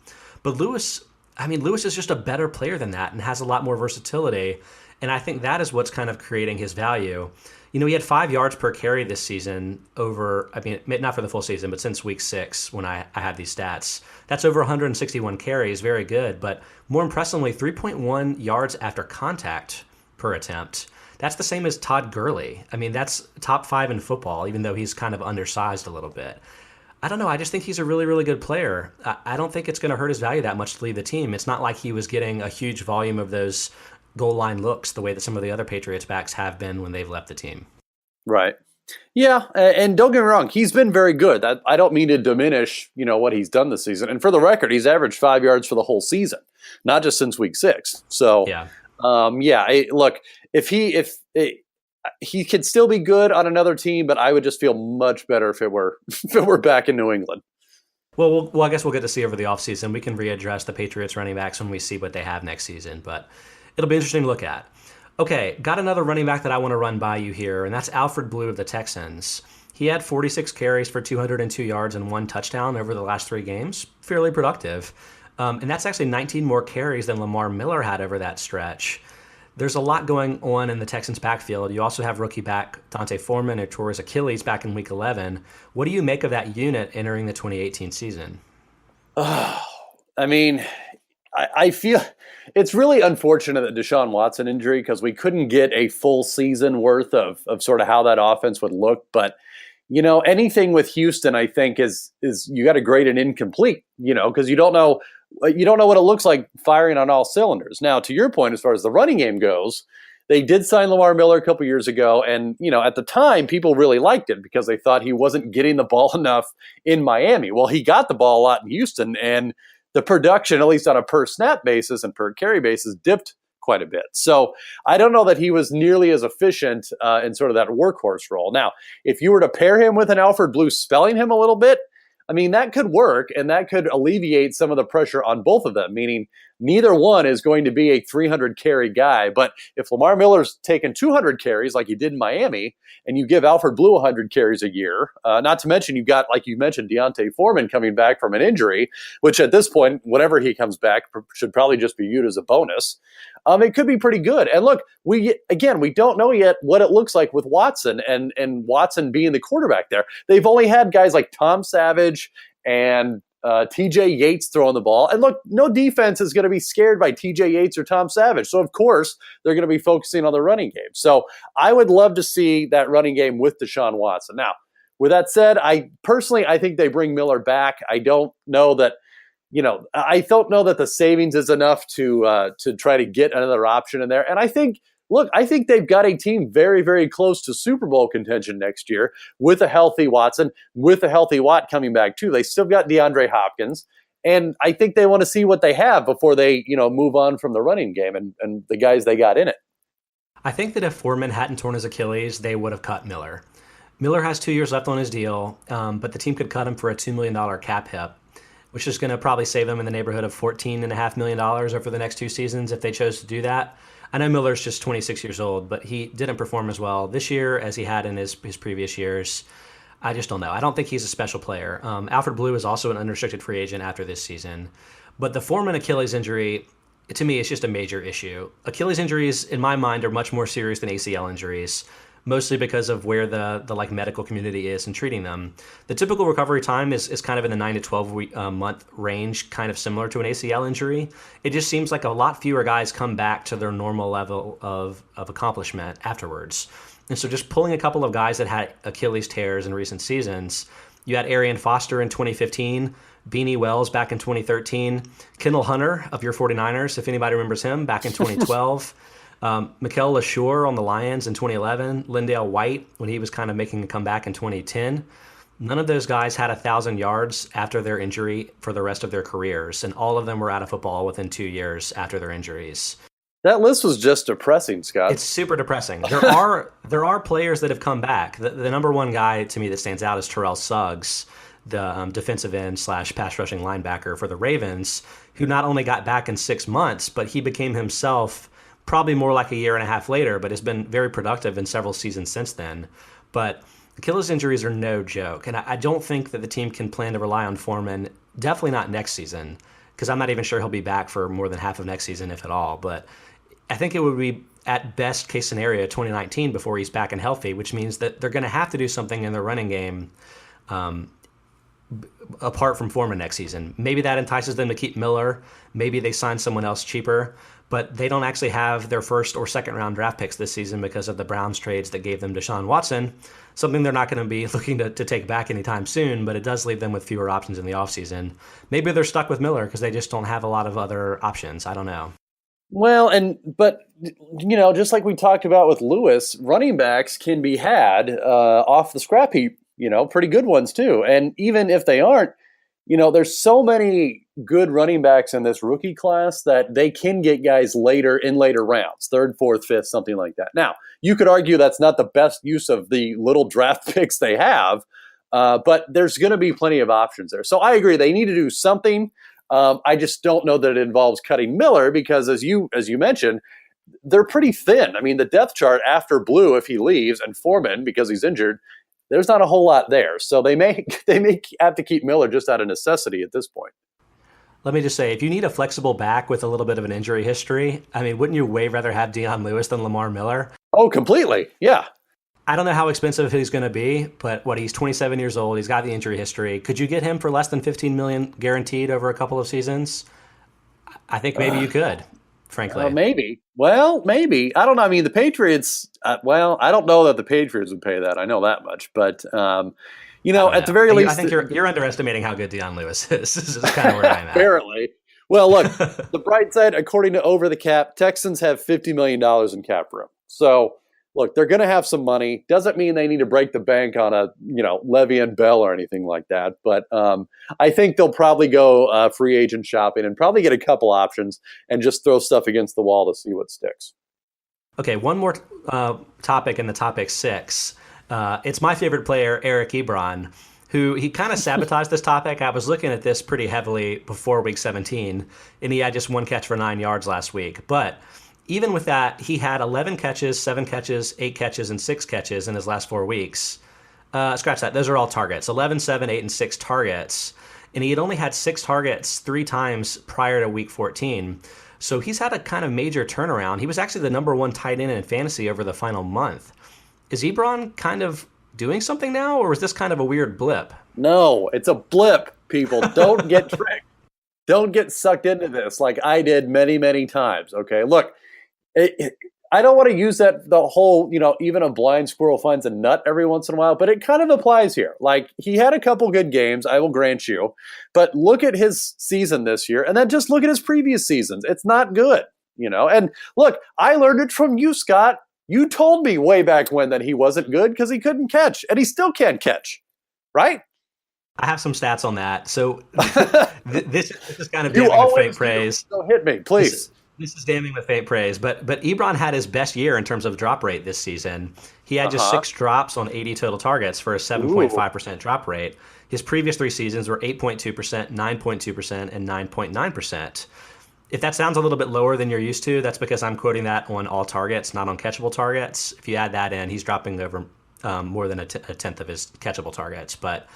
But Lewis is just a better player than that and has a lot more versatility. And I think that is what's kind of creating his value. He had 5 yards per carry this season not for the full season, but since week 6 when I had these stats. That's over 161 carries, very good. But more impressively, 3.1 yards after contact per attempt. That's the same as Todd Gurley. That's top 5 in football, even though he's kind of undersized a little bit. I don't know. I just think he's a really, really good player. I don't think it's going to hurt his value that much to leave the team. It's not like he was getting a huge volume of those goal line looks the way that some of the other Patriots backs have been when they've left the team. Right. Yeah, and don't get me wrong, he's been very good. I don't mean to diminish, what he's done this season. And for the record, he's averaged 5 yards for the whole season, not just since week 6. So, look, if he could still be good on another team, but I would just feel much better if it were back in New England. Well, I guess we'll get to see over the offseason. We can readdress the Patriots running backs when we see what they have next season, but it'll be interesting to look at. Okay, got another running back that I want to run by you here, and that's Alfred Blue of the Texans. He had 46 carries for 202 yards and 1 touchdown over the last 3 games. Fairly productive. And that's actually 19 more carries than Lamar Miller had over that stretch. There's a lot going on in the Texans backfield. You also have rookie back Dante Foreman, who tore his Achilles back in week 11. What do you make of that unit entering the 2018 season? I feel it's really unfortunate that Deshaun Watson injury, because we couldn't get a full season worth of sort of how that offense would look. But, anything with Houston, I think is you got to grade it incomplete, because you don't know you don't know what it looks like firing on all cylinders. Now, to your point, as far as the running game goes, they did sign Lamar Miller a couple years ago, and at the time, people really liked it because they thought he wasn't getting the ball enough in Miami. Well, he got the ball a lot in Houston, and the production, at least on a per snap basis and per carry basis, dipped quite a bit. So I don't know that he was nearly as efficient in sort of that workhorse role. Now, if you were to pair him with an Alfred Blue spelling him a little bit, I mean, that could work, and that could alleviate some of the pressure on both of them, meaning neither one is going to be a 300-carry guy. But if Lamar Miller's taken 200 carries like he did in Miami, and you give Alfred Blue 100 carries a year, not to mention you've got, like you mentioned, Deontay Foreman coming back from an injury, which at this point, whenever he comes back, should probably just be viewed as a bonus. It could be pretty good. And look, we don't know yet what it looks like with Watson and Watson being the quarterback there. They've only had guys like Tom Savage and TJ Yates throwing the ball. And look, no defense is going to be scared by TJ Yates or Tom Savage. So, of course, they're going to be focusing on the running game. So I would love to see that running game with Deshaun Watson. Now, with that said, I think they bring Miller back. I don't know that I don't know that the savings is enough to try to get another option in there. And I think they've got a team very, very close to Super Bowl contention next year with a healthy Watson, with a healthy Watt coming back too. They still got DeAndre Hopkins. And I think they want to see what they have before they, move on from the running game and the guys they got in it. I think that if Foreman hadn't torn his Achilles, they would have cut Miller. Miller has 2 years left on his deal, but the team could cut him for a $2 million cap hit, which is going to probably save them in the neighborhood of $14.5 million over the next 2 seasons if they chose to do that. I know Miller's just 26 years old, but he didn't perform as well this year as he had in his previous years. I just don't know. I don't think he's a special player. Alfred Blue is also an unrestricted free agent after this season. But the Foreman Achilles injury, to me, is just a major issue. Achilles injuries, in my mind, are much more serious than ACL injuries, mostly because of where the medical community is in treating them. The typical recovery time is kind of in the 9 to 12 month range, kind of similar to an ACL injury. It just seems like a lot fewer guys come back to their normal level of accomplishment afterwards. And so just pulling a couple of guys that had Achilles tears in recent seasons, you had Arian Foster in 2015, Beanie Wells back in 2013, Kendall Hunter of your 49ers, if anybody remembers him, back in 2012. Mikel LaSure on the Lions in 2011, Lindale White when he was kind of making a comeback in 2010. None of those guys had 1,000 yards after their injury for the rest of their careers, and all of them were out of football within 2 years after their injuries. That list was just depressing, Scott. It's super depressing. There are players that have come back. The number one guy to me that stands out is Terrell Suggs, the defensive end / pass rushing linebacker for the Ravens, who not only got back in 6 months, but he became himself probably more like a year and a half later, but has been very productive in several seasons since then. But Achilles injuries are no joke, and I don't think that the team can plan to rely on Foreman, definitely not next season, because I'm not even sure he'll be back for more than half of next season, if at all. But I think it would be, at best case scenario, 2019 before he's back and healthy, which means that they're going to have to do something in their running game apart from Foreman next season. Maybe that entices them to keep Miller. Maybe they sign someone else cheaper. But they don't actually have their first or second round draft picks this season because of the Browns trades that gave them Deshaun Watson, something they're not going to be looking to take back anytime soon, but it does leave them with fewer options in the offseason. Maybe they're stuck with Miller because they just don't have a lot of other options. I don't know. Well, but just like we talked about with Lewis, running backs can be had off the scrap heap, pretty good ones too. And even if they aren't, there's so many good running backs in this rookie class that they can get guys later rounds, 3rd, 4th, 5th, something like that. Now, you could argue that's not the best use of the little draft picks they have, but there's going to be plenty of options there. So I agree, they need to do something. I just don't know that it involves cutting Miller because, as you mentioned, they're pretty thin. I mean, the depth chart after Blue, if he leaves, and Foreman, because he's injured, there's not a whole lot there. So they may have to keep Miller just out of necessity at this point. Let me just say, if you need a flexible back with a little bit of an injury history, I mean, wouldn't you way rather have Dion Lewis than Lamar Miller? Oh, completely. Yeah. I don't know how expensive he's going to be, but he's 27 years old. He's got the injury history. Could you get him for less than $15 million guaranteed over a couple of seasons? I think maybe you could, frankly. Maybe. Well, maybe. I don't know. I mean, the Patriots, I don't know that the Patriots would pay that. I know that much. But, at the very least. I think you're underestimating how good Dion Lewis is. This is kind of where I'm at. Apparently. Well, look, the bright side, according to Over the Cap, Texans have $50 million in cap room. So, look, they're going to have some money. Doesn't mean they need to break the bank on a, Le'Veon Bell or anything like that. But I think they'll probably go free agent shopping and probably get a couple options and just throw stuff against the wall to see what sticks. Okay, one more topic in the topic 6. It's my favorite player, Eric Ebron, who he kind of sabotaged this topic. I was looking at this pretty heavily before week 17, and he had just 1 catch for 9 yards last week. But even with that, he had 11 catches, 7 catches, 8 catches, and 6 catches in his last 4 weeks. Scratch that. Those are all targets. 11, 7, 8, and 6 targets. And he had only had 6 targets 3 times prior to week 14. So he's had a kind of major turnaround. He was actually the number 1 tight end in fantasy over the final month. Is Ebron kind of doing something now, or is this kind of a weird blip? No, it's a blip, people. Don't get tricked. Don't get sucked into this like I did many, many times. Okay, look, I don't want to use the whole, even a blind squirrel finds a nut every once in a while, but it kind of applies here. Like, he had a couple good games, I will grant you, but look at his season this year, and then just look at his previous seasons. It's not good, And look, I learned it from you, Scott. You told me way back when that he wasn't good because he couldn't catch, and he still can't catch, right? I have some stats on that. So this is kind of damning with faint praise. So hit me, please. This is damning with faint praise. But Ebron had his best year in terms of drop rate this season. He had just 6 drops on 80 total targets for a 7.5% drop rate. His previous 3 seasons were 8.2%, 9.2%, and 9.9%. If that sounds a little bit lower than you're used to, that's because I'm quoting that on all targets, not on catchable targets. If you add that in, he's dropping over more than a tenth of his catchable targets. But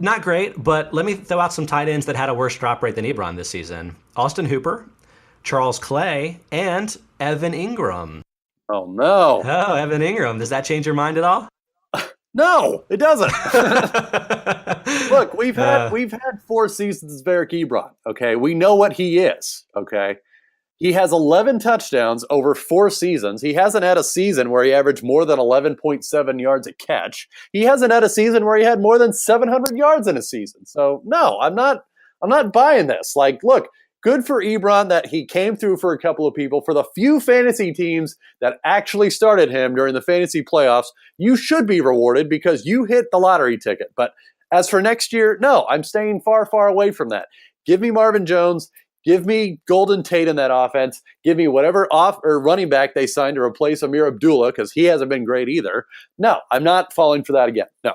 not great, but let me throw out some tight ends that had a worse drop rate than Ebron this season. Austin Hooper, Charles Clay, and Evan Ingram. Oh, no. Oh, Evan Ingram. Does that change your mind at all? No, it doesn't. Look, we've had 4 seasons of Eric Ebron, okay? We know what he is, okay? He has 11 touchdowns over 4 seasons. He hasn't had a season where he averaged more than 11.7 yards a catch. He hasn't had a season where he had more than 700 yards in a season. So, no, I'm not buying this. Like, look, good for Ebron that he came through for a couple of people. For the few fantasy teams that actually started him during the fantasy playoffs, you should be rewarded because you hit the lottery ticket. But as for next year, no, I'm staying far, far away from that. Give me Marvin Jones. Give me Golden Tate in that offense. Give me whatever running back they signed to replace Amir Abdullah because he hasn't been great either. No, I'm not falling for that again. No.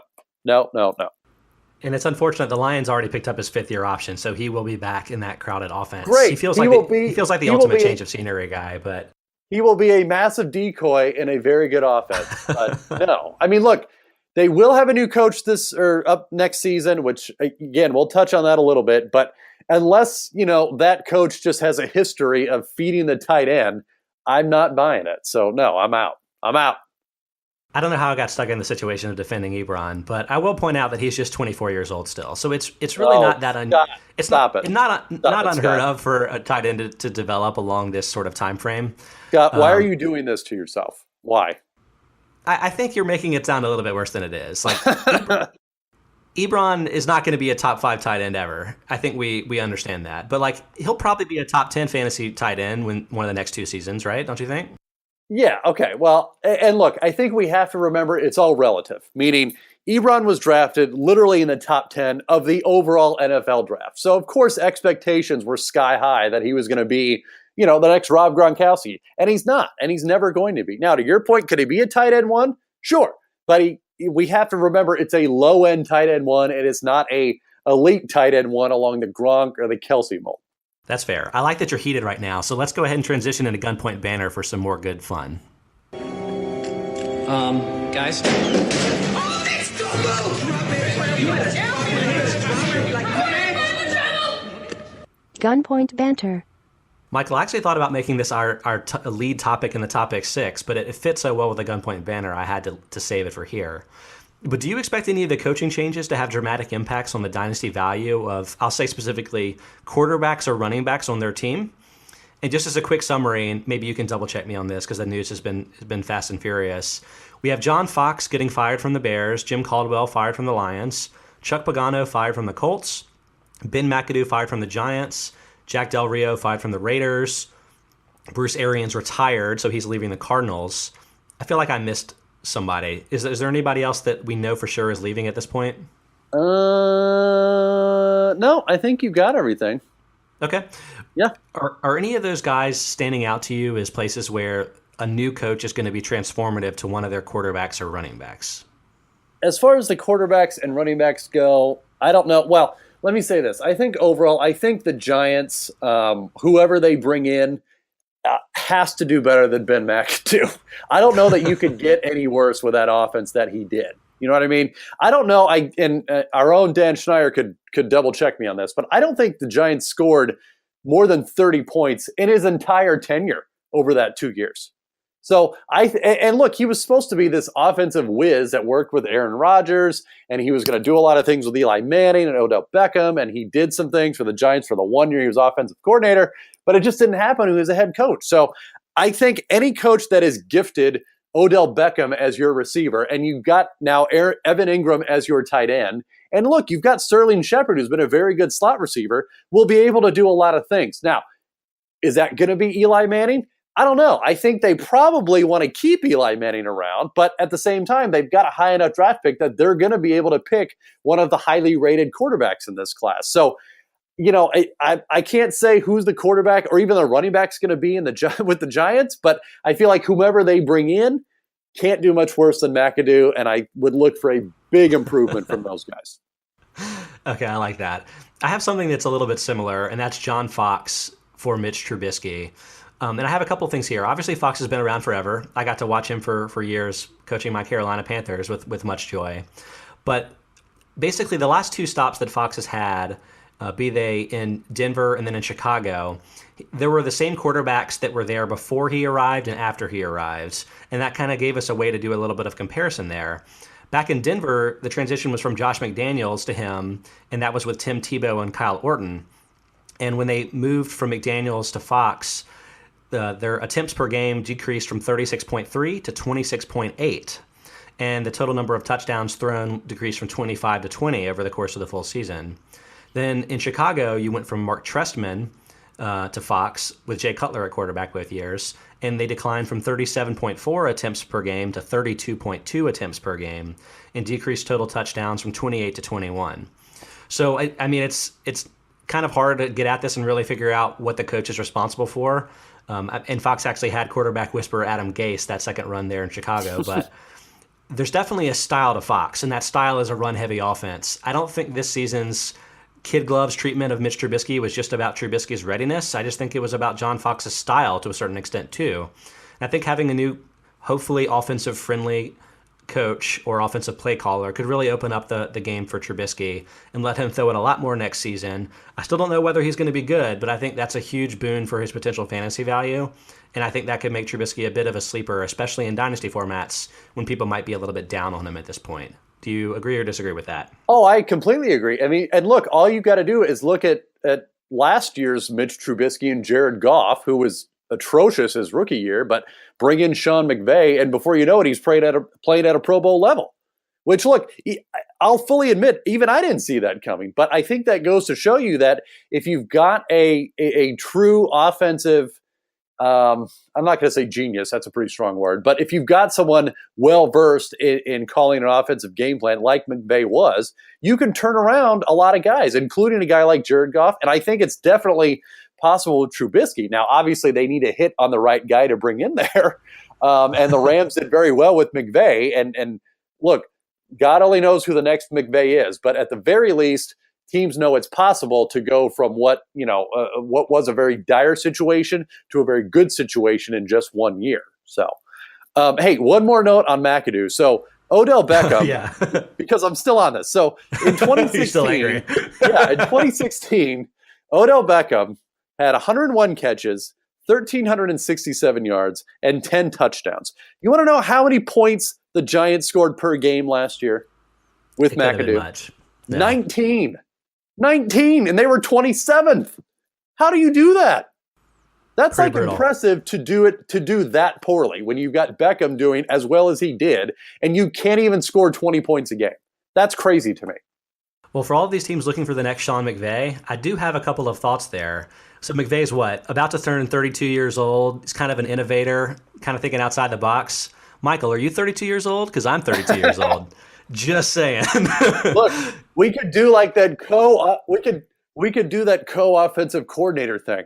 And it's unfortunate the Lions already picked up his 5th-year option, so he will be back in that crowded offense. Great. He feels like the ultimate change of scenery guy, but he will be a massive decoy in a very good offense. No, I mean, look, they will have a new coach up next season, which again we'll touch on that a little bit. But unless that coach just has a history of feeding the tight end, I'm not buying it. So no, I'm out. I don't know how I got stuck in the situation of defending Ebron, but I will point out that he's just 24 years old still. So it's really not that not unheard of for a tight end to develop along this sort of time frame. Scott, why are you doing this to yourself? Why? I think you're making it sound a little bit worse than it is. Like Ebron is not going to be a top 5 tight end ever. I think we understand that. But like he'll probably be a top 10 fantasy tight end when one of the next 2 seasons, right? Don't you think? Yeah, okay. Well, and look, I think we have to remember it's all relative, meaning Ebron was drafted literally in the top 10 of the overall NFL draft. So, of course, expectations were sky high that he was going to be, the next Rob Gronkowski. And he's not, and he's never going to be. Now, to your point, could he be a tight end 1? Sure. But we have to remember it's a low-end tight end 1. It is not a elite tight end 1 along the Gronk or the Kelsey mold. That's fair. I like that you're heated right now. So let's go ahead and transition into Gunpoint Banner for some more good fun. Guys. Gunpoint Banter. Michael, I actually thought about making this our lead topic in the topic 6, but it fits so well with the Gunpoint Banner, I had to save it for here. But do you expect any of the coaching changes to have dramatic impacts on the dynasty value of, I'll say specifically, quarterbacks or running backs on their team? And just as a quick summary, and maybe you can double check me on this because the news has been fast and furious. We have John Fox getting fired from the Bears, Jim Caldwell fired from the Lions, Chuck Pagano fired from the Colts, Ben McAdoo fired from the Giants, Jack Del Rio fired from the Raiders. Bruce Arians retired, so he's leaving the Cardinals. I feel like I missed somebody. Is there anybody else that we know for sure is leaving at this point? No, I think you got everything. Okay. Yeah. Are any of those guys standing out to you as places where a new coach is going to be transformative to one of their quarterbacks or running backs? As far as the quarterbacks and running backs go, I don't know. Well, let me say this. I think overall, the Giants, whoever they bring in, has to do better than Ben McAdoo. I don't know that you could get any worse with that offense that he did. You know what I mean? I don't know. Our own Dan Schneider could double check me on this, but I don't think the Giants scored more than 30 points in his entire tenure over that 2 years. So and look, he was supposed to be this offensive whiz that worked with Aaron Rodgers, and he was going to do a lot of things with Eli Manning and Odell Beckham, and he did some things for the Giants for the 1 year he was offensive coordinator, but it just didn't happen when he was a head coach. So I think any coach that is gifted Odell Beckham as your receiver, and you've got now Evan Ingram as your tight end, and look, you've got Sterling Shepard, who's been a very good slot receiver, will be able to do a lot of things. Now, is that going to be Eli Manning? I don't know. I think they probably want to keep Eli Manning around, but at the same time, they've got a high enough draft pick that they're going to be able to pick one of the highly rated quarterbacks in this class. So, I can't say who's the quarterback or even the running back's going to be with the Giants, but I feel like whomever they bring in can't do much worse than McAdoo, and I would look for a big improvement from those guys. Okay, I like that. I have something that's a little bit similar, and that's John Fox for Mitch Trubisky. And I have a couple things here. Obviously, Fox has been around forever. I got to watch him for years coaching my Carolina Panthers with much joy. But basically, the last 2 stops that Fox has had, be they in Denver and then in Chicago, there were the same quarterbacks that were there before he arrived and after he arrived. And that kind of gave us a way to do a little bit of comparison there. Back in Denver, the transition was from Josh McDaniels to him, and that was with Tim Tebow and Kyle Orton. And when they moved from McDaniels to Fox, their attempts per game decreased from 36.3 to 26.8. And the total number of touchdowns thrown decreased from 25 to 20 over the course of the full season. Then in Chicago, you went from Mark Trestman to Fox with Jay Cutler at quarterback both years, and they declined from 37.4 attempts per game to 32.2 attempts per game, and decreased total touchdowns from 28 to 21. So, I mean, it's kind of hard to get at this and really figure out what the coach is responsible for. And Fox actually had quarterback whisperer Adam Gase that second run there in Chicago, but there's definitely a style to Fox, and that style is a run-heavy offense. I don't think this season's kid gloves treatment of Mitch Trubisky was just about Trubisky's readiness. I just think it was about John Fox's style to a certain extent too. And I think having a new, hopefully offensive-friendly coach or offensive play caller could really open up the game for Trubisky and let him throw it a lot more next season. I still don't know whether he's going to be good, but I think that's a huge boon for his potential fantasy value. And I think that could make Trubisky a bit of a sleeper, especially in dynasty formats when people might be a little bit down on him at this point. Do you agree or disagree with that? Oh, I completely agree. I mean, and look, all you've got to do is look at last year's Mitch Trubisky and Jared Goff, who was atrocious his rookie year, but bring in Sean McVay, and before you know it, he's played at a Pro Bowl level. Which, look, I'll fully admit, even I didn't see that coming. But I think that goes to show you that if you've got a true offensive, I'm not going to say genius, that's a pretty strong word, but if you've got someone well-versed in calling an offensive game plan like McVay was, you can turn around a lot of guys, including a guy like Jared Goff. And I think it's definitely possible with Trubisky. Now, obviously, they need to hit on the right guy to bring in there. And the Rams did very well with McVay. And look, God only knows who the next McVay is. But at the very least, teams know it's possible to go from what was a very dire situation to a very good situation in just 1 year. So, hey, one more note on McAdoo. So Odell Beckham, Yeah. because I'm still on this. So in 2016, still angry. in 2016, Odell Beckham had 101 catches, 1,367 yards, and 10 touchdowns. You want to know how many points the Giants scored per game last year with McAdoo? Much. No. 19, and they were 27th. How do you do that? That's Pretty like brutal. impressive to do that poorly when you've got Beckham doing as well as he did, and you can't even score 20 points a game. That's crazy to me. Well, for all of these teams looking for the next Sean McVay, I do have a couple of thoughts there. So McVay's what? About to turn 32 years old. He's kind of an innovator, kind of thinking outside the box. Michael, are you 32 years old? Because I'm 32 years old. Just saying. Look, we could do like that we could do that co-offensive coordinator thing.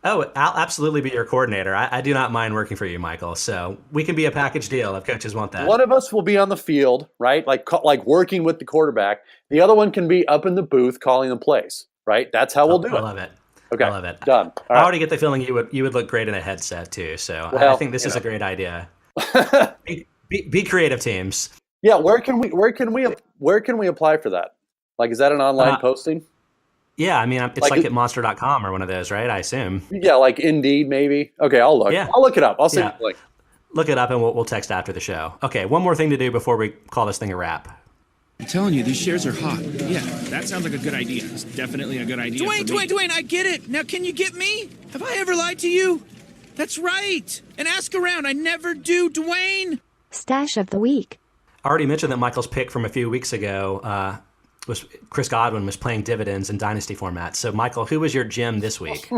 Oh, I'll absolutely be your coordinator. I do not mind working for you, Michael. So we can be a package deal if coaches want that. One of us will be on the field, right? Like working with the quarterback. The other one can be up in the booth calling the plays, right? That's how we'll do it. I love it. Okay, I love it. Done. I already get the feeling you would look great in a headset too. So I think this is a great idea. Be creative, teams. Yeah, where can we apply for that? Like, is that an online posting? Yeah, I mean, it's like at monster.com or one of those, right? I assume. Yeah, like Indeed, maybe. Okay, I'll look. Yeah. I'll look it up. I'll send you the link. Look it up and we'll text after the show. Okay, one more thing to do before we call this thing a wrap. I'm telling you, these shares are hot. Yeah, that sounds like a good idea. It's definitely a good idea. Dwayne, I get it. Now, can you get me? Have I ever lied to you? That's right. And ask around. I never do, Dwayne. Stash of the week. I already mentioned that Michael's pick from a few weeks ago was Chris Godwin was playing dividends in Dynasty format. So, Michael, who was your gem this week?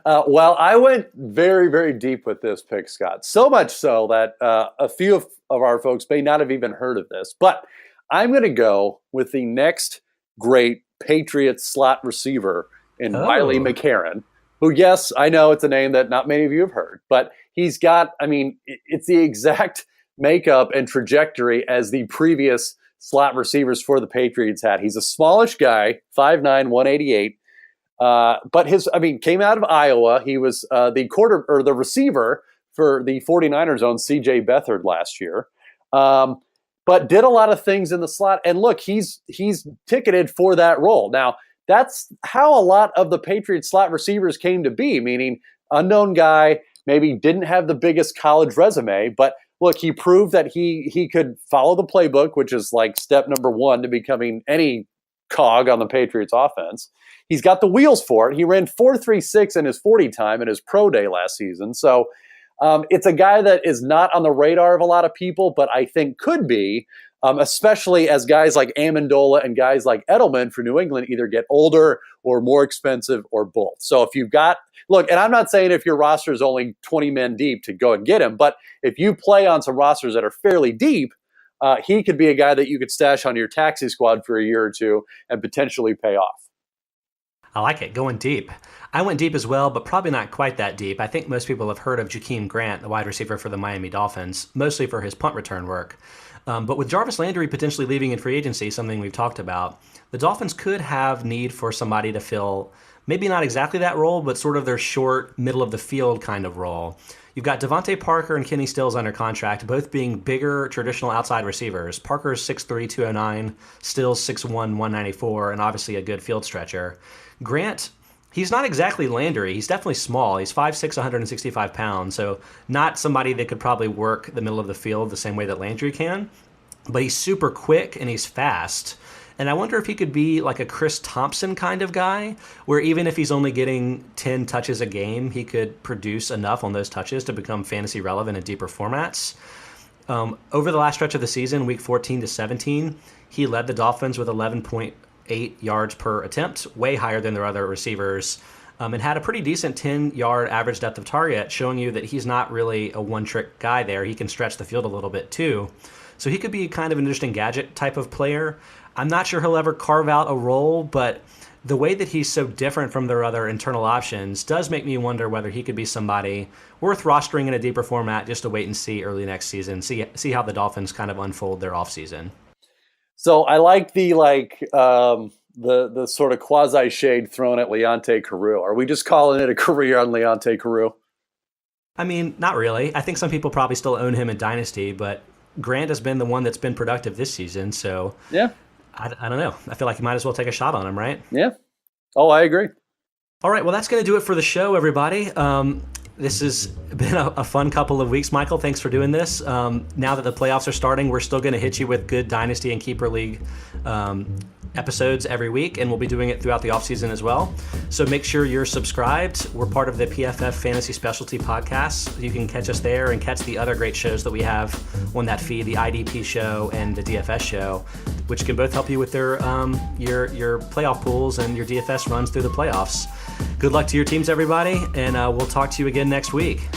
Well, I went very, very deep with this pick, Scott. So much so that a few of our folks may not have even heard of this. But I'm going to go with the next great Patriots slot receiver in Wiley McCarron, who, yes, I know it's a name that not many of you have heard. But he's got, I mean, it's the exact makeup and trajectory as the previous slot receivers for the Patriots had. He's a smallish guy, 5'9", 188. But came out of Iowa. He was the receiver for the 49ers own C.J. Beathard last year. But did a lot of things in the slot. And look, he's ticketed for that role. Now, that's how a lot of the Patriots slot receivers came to be, meaning unknown guy, maybe didn't have the biggest college resume, but look, he proved that he could follow the playbook, which is like step number one to becoming any cog on the Patriots offense. He's got the wheels for it. He ran 4.36 in his 40 time in his pro day last season. So it's a guy that is not on the radar of a lot of people, but I think could be, especially as guys like Amendola and guys like Edelman for New England either get older or more expensive or both. So if you've got, look, and I'm not saying if your roster is only 20 men deep to go and get him, but if you play on some rosters that are fairly deep, he could be a guy that you could stash on your taxi squad for a year or two and potentially pay off. I like it, going deep. I went deep as well, but probably not quite that deep. I think most people have heard of Jakeem Grant, the wide receiver for the Miami Dolphins, mostly for his punt return work. But with Jarvis Landry potentially leaving in free agency, something we've talked about, the Dolphins could have need for somebody to fill maybe not exactly that role, but sort of their short, middle of the field kind of role. You've got Devontae Parker and Kenny Stills under contract, both being bigger traditional outside receivers. Parker's 6'3", 209, Stills 6'1", 194, and obviously a good field stretcher. Grant, he's not exactly Landry. He's definitely small. He's 5'6", 165 pounds, so not somebody that could probably work the middle of the field the same way that Landry can. But he's super quick and he's fast. And I wonder if he could be like a Chris Thompson kind of guy, where even if he's only getting 10 touches a game, he could produce enough on those touches to become fantasy relevant in deeper formats. Over the last stretch of the season, week 14 to 17, he led the Dolphins with 11.8 yards per attempt, way higher than their other receivers, and had a pretty decent 10-yard average depth of target, showing you that he's not really a one-trick guy there. He can stretch the field a little bit too. So he could be kind of an interesting gadget type of player. I'm not sure he'll ever carve out a role, but the way that he's so different from their other internal options does make me wonder whether he could be somebody worth rostering in a deeper format just to wait and see early next season, see how the Dolphins kind of unfold their offseason. So I like the sort of quasi shade thrown at Leonte Carroo. Are we just calling it a career on Leonte Carroo? I mean, not really. I think some people probably still own him in Dynasty, but Grant has been the one that's been productive this season. So yeah, I don't know. I feel like you might as well take a shot on him, right? Yeah. Oh, I agree. All right. Well, that's going to do it for the show, everybody. This has been a fun couple of weeks. Michael, thanks for doing this. Now that the playoffs are starting, we're still going to hit you with good Dynasty and Keeper League episodes every week, and we'll be doing it throughout the offseason as well. So make sure you're subscribed. We're part of the PFF Fantasy Specialty Podcast. You can catch us there and catch the other great shows that we have on that feed, the IDP show and the DFS show. which can both help you with your playoff pools and your DFS runs through the playoffs. Good luck to your teams, everybody, and we'll talk to you again next week.